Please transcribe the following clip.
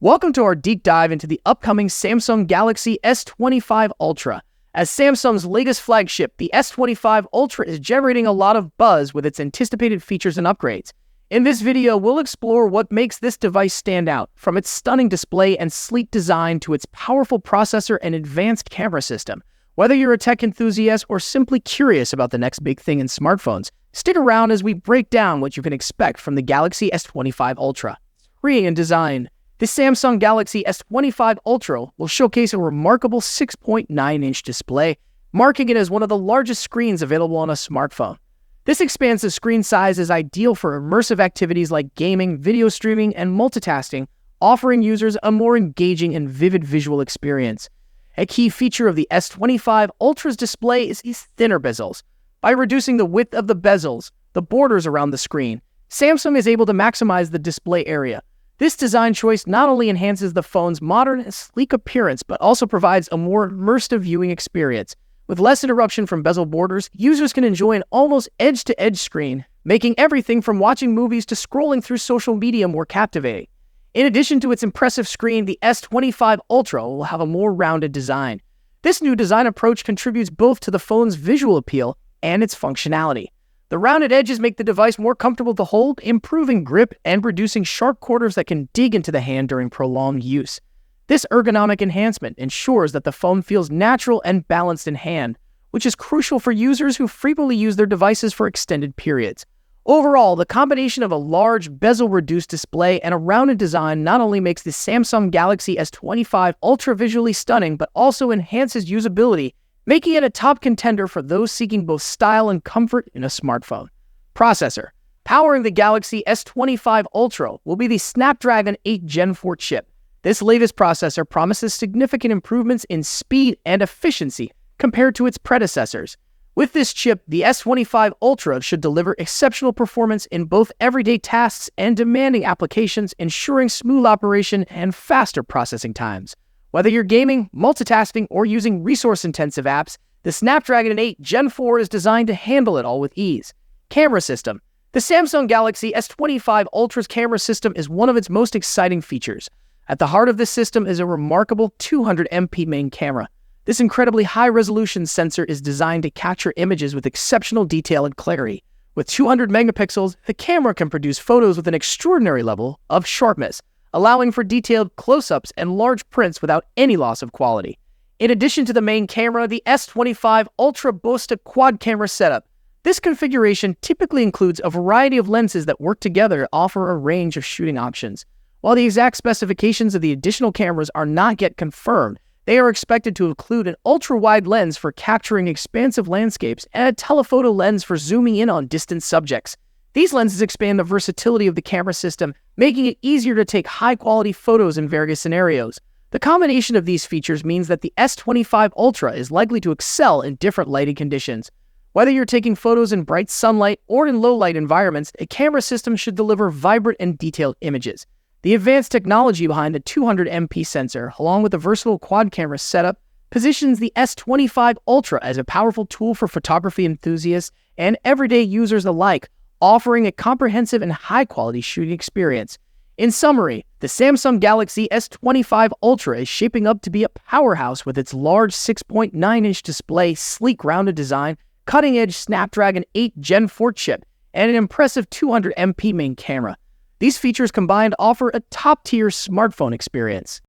Welcome to our deep dive into the upcoming Samsung Galaxy S25 Ultra. As Samsung's latest flagship, the S25 Ultra is generating a lot of buzz with its anticipated features and upgrades. In this video, we'll explore what makes this device stand out, from its stunning display and sleek design to its powerful processor and advanced camera system. Whether you're a tech enthusiast or simply curious about the next big thing in smartphones, stick around as we break down what you can expect from the Galaxy S25 Ultra. Free in design, the Samsung Galaxy S25 Ultra will showcase a remarkable 6.9-inch display, marking it as one of the largest screens available on a smartphone. This expansive screen size is ideal for immersive activities like gaming, video streaming, and multitasking, offering users a more engaging and vivid visual experience. A key feature of the S25 Ultra's display is its thinner bezels. By reducing the width of the bezels, the borders around the screen, Samsung is able to maximize the display area. This design choice not only enhances the phone's modern and sleek appearance, but also provides a more immersive viewing experience. With less interruption from bezel borders, users can enjoy an almost edge-to-edge screen, making everything from watching movies to scrolling through social media more captivating. In addition to its impressive screen, the S25 Ultra will have a more rounded design. This new design approach contributes both to the phone's visual appeal and its functionality. The rounded edges make the device more comfortable to hold, improving grip and reducing sharp corners that can dig into the hand during prolonged use. This ergonomic enhancement ensures that the phone feels natural and balanced in hand, which is crucial for users who frequently use their devices for extended periods. Overall, the combination of a large bezel-reduced display and a rounded design not only makes the Samsung Galaxy S25 Ultra visually stunning, but also enhances usability, making it a top contender for those seeking both style and comfort in a smartphone. Processor. Powering the Galaxy S25 Ultra will be the Snapdragon 8 Gen 4 chip. This latest processor promises significant improvements in speed and efficiency compared to its predecessors. With this chip, the S25 Ultra should deliver exceptional performance in both everyday tasks and demanding applications, ensuring smooth operation and faster processing times. Whether you're gaming, multitasking, or using resource-intensive apps, the Snapdragon 8 Gen 4 is designed to handle it all with ease. Camera system. The Samsung Galaxy S25 Ultra's camera system is one of its most exciting features. At the heart of this system is a remarkable 200MP main camera. This incredibly high-resolution sensor is designed to capture images with exceptional detail and clarity. With 200 megapixels, the camera can produce photos with an extraordinary level of sharpness, allowing for detailed close-ups and large prints without any loss of quality. In addition to the main camera, the S25 Ultra boasts a quad-camera setup. This configuration typically includes a variety of lenses that work together to offer a range of shooting options. While the exact specifications of the additional cameras are not yet confirmed, they are expected to include an ultra-wide lens for capturing expansive landscapes and a telephoto lens for zooming in on distant subjects. These lenses expand the versatility of the camera system, making it easier to take high-quality photos in various scenarios. The combination of these features means that the S25 Ultra is likely to excel in different lighting conditions. Whether you're taking photos in bright sunlight or in low-light environments, a camera system should deliver vibrant and detailed images. The advanced technology behind the 200MP sensor, along with a versatile quad-camera setup, positions the S25 Ultra as a powerful tool for photography enthusiasts and everyday users alike, offering a comprehensive and high-quality shooting experience. In summary, the Samsung Galaxy S25 Ultra is shaping up to be a powerhouse with its large 6.9-inch display, sleek rounded design, cutting-edge Snapdragon 8 Gen 4 chip, and an impressive 200MP main camera. These features combined offer a top-tier smartphone experience.